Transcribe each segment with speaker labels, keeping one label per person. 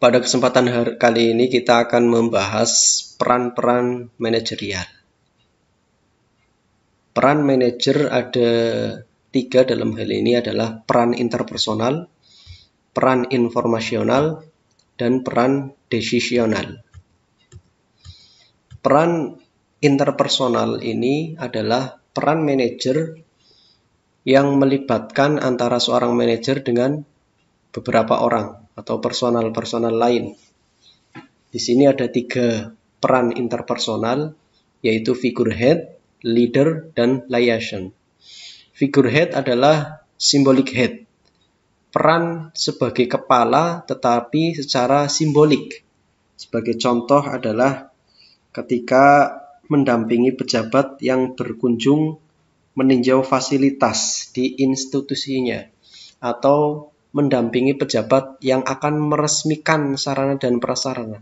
Speaker 1: Pada kesempatan kali ini kita akan membahas peran-peran manajerial. Peran manajer ada 3 dalam hal ini adalah peran interpersonal, peran informasional, dan peran decisional. Peran interpersonal ini adalah peran manajer yang melibatkan antara seorang manajer dengan beberapa orang atau personal lain. Di sini ada 3 peran interpersonal, yaitu figurehead, leader, dan liaison. Figurehead adalah symbolic head, peran sebagai kepala tetapi secara simbolik. Sebagai contoh adalah ketika mendampingi pejabat yang berkunjung meninjau fasilitas di institusinya, atau mendampingi pejabat yang akan meresmikan sarana dan prasarana.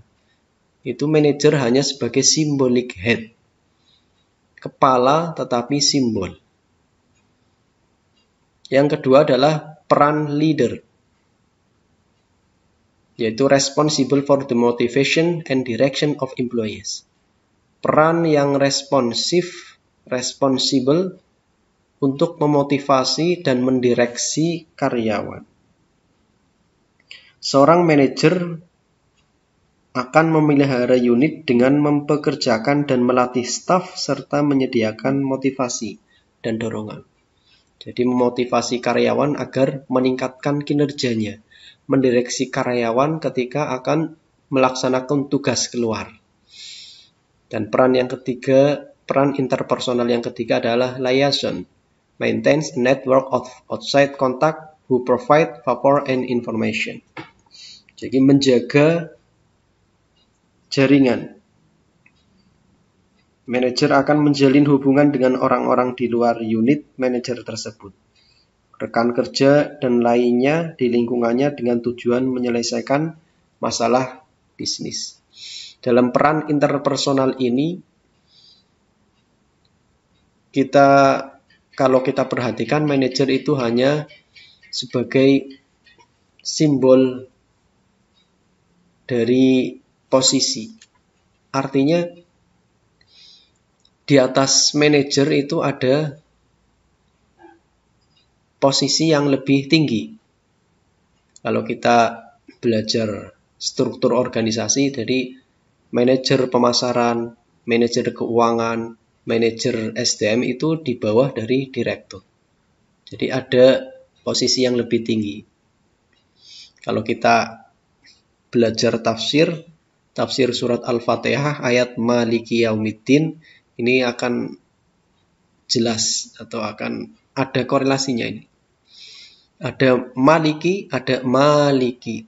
Speaker 1: Itu manajer hanya sebagai symbolic head, kepala tetapi simbol. Yang kedua adalah peran leader, yaitu responsible for the motivation and direction of employees. Peran yang responsif, responsible untuk memotivasi dan mendireksi karyawan. Seorang manajer akan memelihara unit dengan mempekerjakan dan melatih staf serta menyediakan motivasi dan dorongan. Jadi memotivasi karyawan agar meningkatkan kinerjanya, mendireksi karyawan ketika akan melaksanakan tugas keluar. Dan peran yang ketiga, peran interpersonal yang ketiga adalah liaison, maintains a network of outside contact who provide support and information. Jadi menjaga jaringan. Manajer akan menjalin hubungan dengan orang-orang di luar unit manajer tersebut, rekan kerja dan lainnya di lingkungannya dengan tujuan menyelesaikan masalah bisnis. Dalam peran interpersonal ini, kalau kita perhatikan, manajer itu hanya sebagai simbol dari posisi. Artinya di atas manajer itu ada posisi yang lebih tinggi. Kalau kita belajar struktur organisasi, dari manajer pemasaran, manajer keuangan, manajer SDM itu di bawah dari direktur. Jadi ada posisi yang lebih tinggi. Kalau kita belajar tafsir surat Al-Fatihah ayat Maliki Yaumiddin, ini akan jelas atau akan ada korelasinya ini. Ada Maliki, ada Maliki.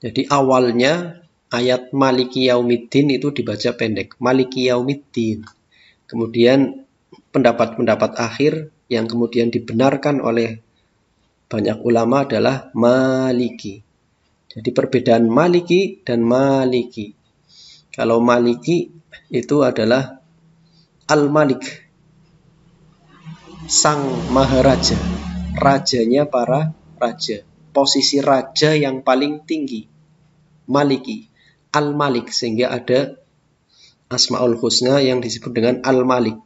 Speaker 1: Jadi awalnya ayat Maliki Yaumiddin itu dibaca pendek, Maliki Yaumiddin. Kemudian pendapat-pendapat akhir yang kemudian dibenarkan oleh banyak ulama adalah Maliki. Jadi perbedaan Maliki dan Maliki. Kalau Maliki itu adalah Al-Malik, sang maharaja, rajanya para raja, posisi raja yang paling tinggi. Maliki, Al-Malik, sehingga ada Asmaul Husna yang disebut dengan Al-Malik,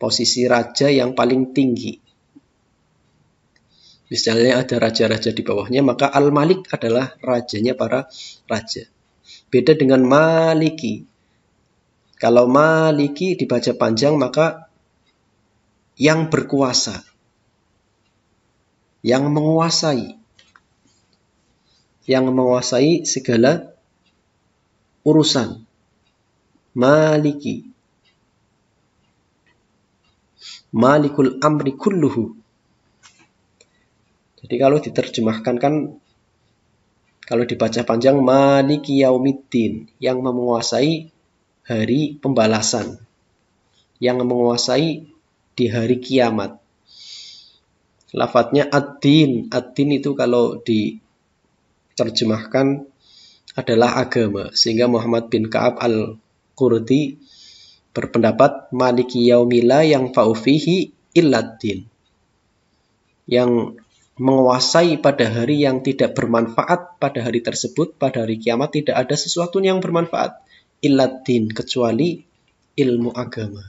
Speaker 1: posisi raja yang paling tinggi. Misalnya ada raja-raja di bawahnya, maka Al-Malik adalah rajanya para raja. Beda dengan Maliki. Kalau Maliki dibaca panjang, maka yang berkuasa, yang menguasai segala urusan. Maliki, Malikul Amri Kulluhu. Jadi kalau diterjemahkan kan, kalau dibaca panjang, Maliki Yaumiddin, yang menguasai hari pembalasan, yang menguasai di hari kiamat. Lafadznya ad-din. Ad-din itu kalau diterjemahkan adalah agama. Sehingga Muhammad bin Ka'ab al-Qurdi berpendapat Maliki Yaumila yang fa'ufihi illad-din. Yang menguasai pada hari yang tidak bermanfaat pada hari tersebut, pada hari kiamat tidak ada sesuatu yang bermanfaat. Illad-din, kecuali ilmu agama.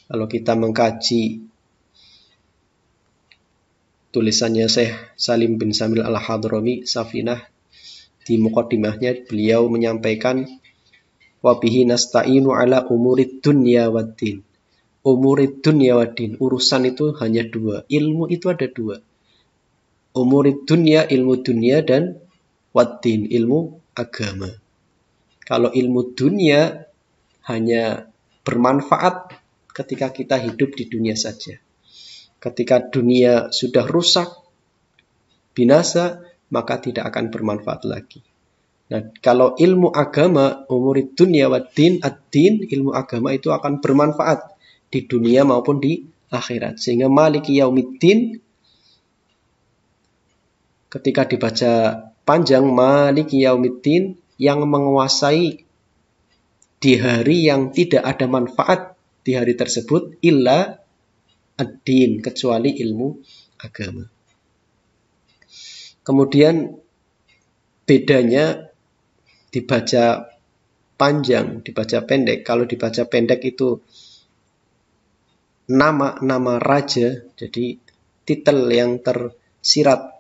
Speaker 1: Kalau kita mengkaji tulisannya Syekh Salim bin Samil Al-Hadrami, Safinah, di muqaddimahnya beliau menyampaikan wabihi nasta'inu ala umurid dunya waddin. Umurid dunya waddin, urusan itu hanya dua, ilmu itu ada dua. Umurid dunya, ilmu dunia, dan waddin, ilmu agama. Kalau ilmu dunia hanya bermanfaat ketika kita hidup di dunia saja. Ketika dunia sudah rusak, binasa, maka tidak akan bermanfaat lagi. Nah, kalau ilmu agama, umurid dunya waddin, ad-din, ilmu agama itu akan bermanfaat di dunia maupun di akhirat. Sehingga maliki yaumiddin, ketika dibaca panjang, maliki yaumiddin, yang menguasai di hari yang tidak ada manfaat di hari tersebut, illa ad-din, kecuali ilmu agama. Kemudian bedanya dibaca panjang, dibaca pendek. Kalau dibaca pendek itu nama raja, jadi titel yang tersirat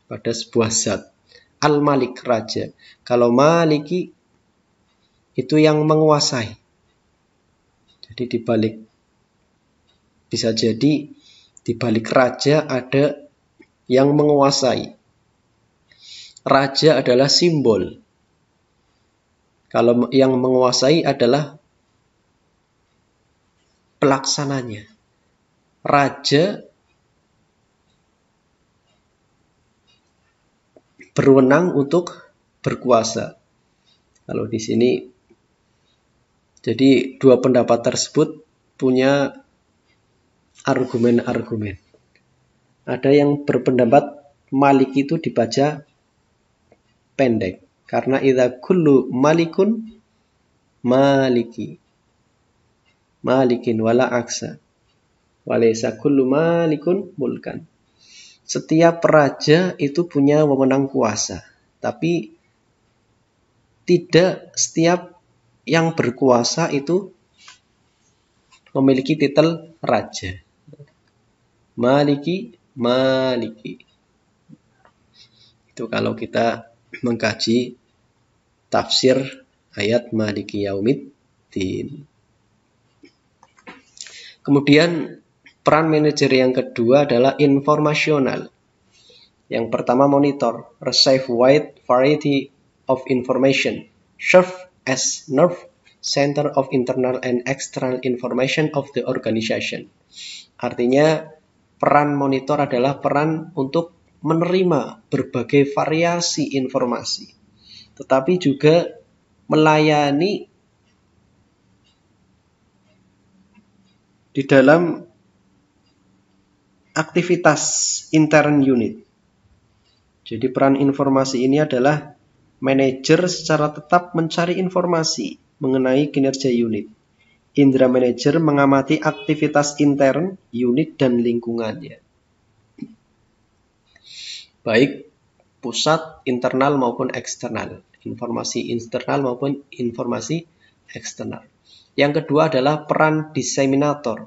Speaker 1: pada sebuah zat. Al-Malik, raja. Kalau Maliki itu yang menguasai. Jadi bisa jadi di balik raja ada yang menguasai. Raja adalah simbol. Kalau yang menguasai adalah pelaksananya. Raja berwenang untuk berkuasa. Kalau di sini, jadi dua pendapat tersebut punya argumen-argumen. Ada yang berpendapat Malik itu dibaca pendek. Karena idza kullu malikun maliki. Malikin wala aksa. Walaysa kullu malikun mulkan. Setiap raja itu punya wewenang kuasa, tapi tidak setiap yang berkuasa itu memiliki titel raja. Maliki. Itu kalau kita mengkaji tafsir ayat Maliki Yaumiddin. Kemudian peran manajer yang kedua adalah informasional. Yang pertama monitor, receive wide variety of information, serve as nerve center of internal and external information of the organization. Artinya peran monitor adalah peran untuk menerima berbagai variasi informasi, tetapi juga melayani di dalam aktivitas intern unit. Jadi peran informasi ini adalah manajer secara tetap mencari informasi mengenai kinerja unit. Indra manajer mengamati aktivitas intern unit dan lingkungannya. Baik pusat, internal maupun eksternal. Informasi internal maupun informasi eksternal. Yang kedua adalah peran disseminator.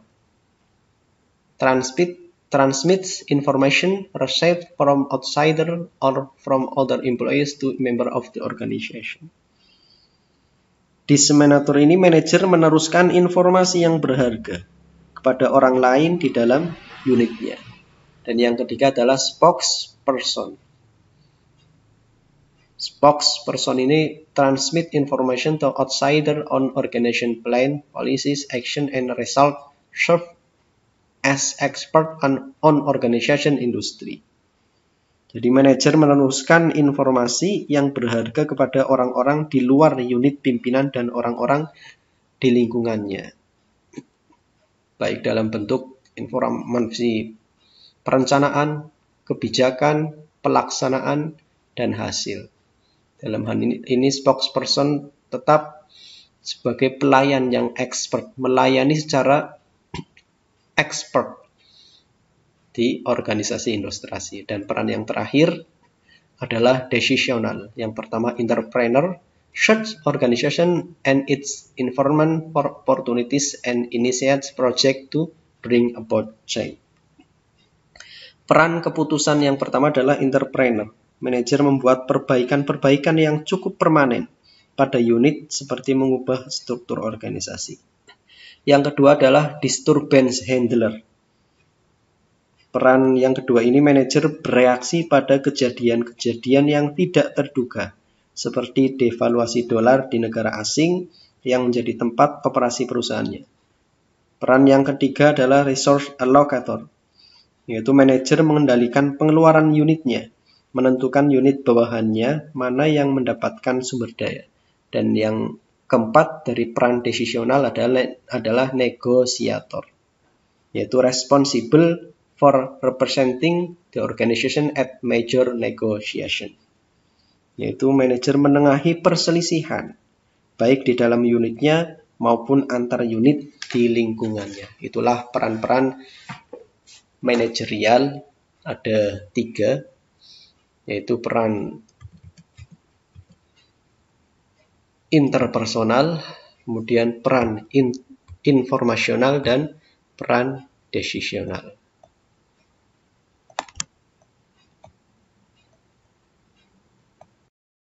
Speaker 1: Transmits information received from outsider or from other employees to member of the organization. Disseminator ini manajer meneruskan informasi yang berharga kepada orang lain di dalam unitnya. Dan yang ketiga adalah spokesperson. Spokesperson ini transmit information to outsider on organization plan, policies, action, and result, serve as expert on organization industry. Jadi manajer meneruskan informasi yang berharga kepada orang-orang di luar unit pimpinan dan orang-orang di lingkungannya. Baik dalam bentuk informasi perencanaan, kebijakan, pelaksanaan, dan hasil. Dalam hal ini spokesperson tetap sebagai pelayan yang expert, melayani secara expert di organisasi ilustrasi. Dan peran yang terakhir adalah decisional. Yang pertama entrepreneur, search organization and its informant opportunities and initiates project to bring about change. Peran keputusan yang pertama adalah entrepreneur. Manajer membuat perbaikan-perbaikan yang cukup permanen pada unit seperti mengubah struktur organisasi. Yang kedua adalah disturbance handler. Peran yang kedua ini manajer bereaksi pada kejadian-kejadian yang tidak terduga, seperti devaluasi dolar di negara asing yang menjadi tempat operasi perusahaannya. Peran yang ketiga adalah resource allocator, yaitu manajer mengendalikan pengeluaran unitnya, menentukan unit bawahannya mana yang mendapatkan sumber daya. Dan yang keempat dari peran decisional adalah negosiator, yaitu responsible for representing the organization at major negotiation, yaitu manajer menengahi perselisihan baik di dalam unitnya maupun antar unit di lingkungannya. Itulah peran-peran manajerial, ada 3, yaitu peran interpersonal, kemudian peran informasional, dan peran decisional.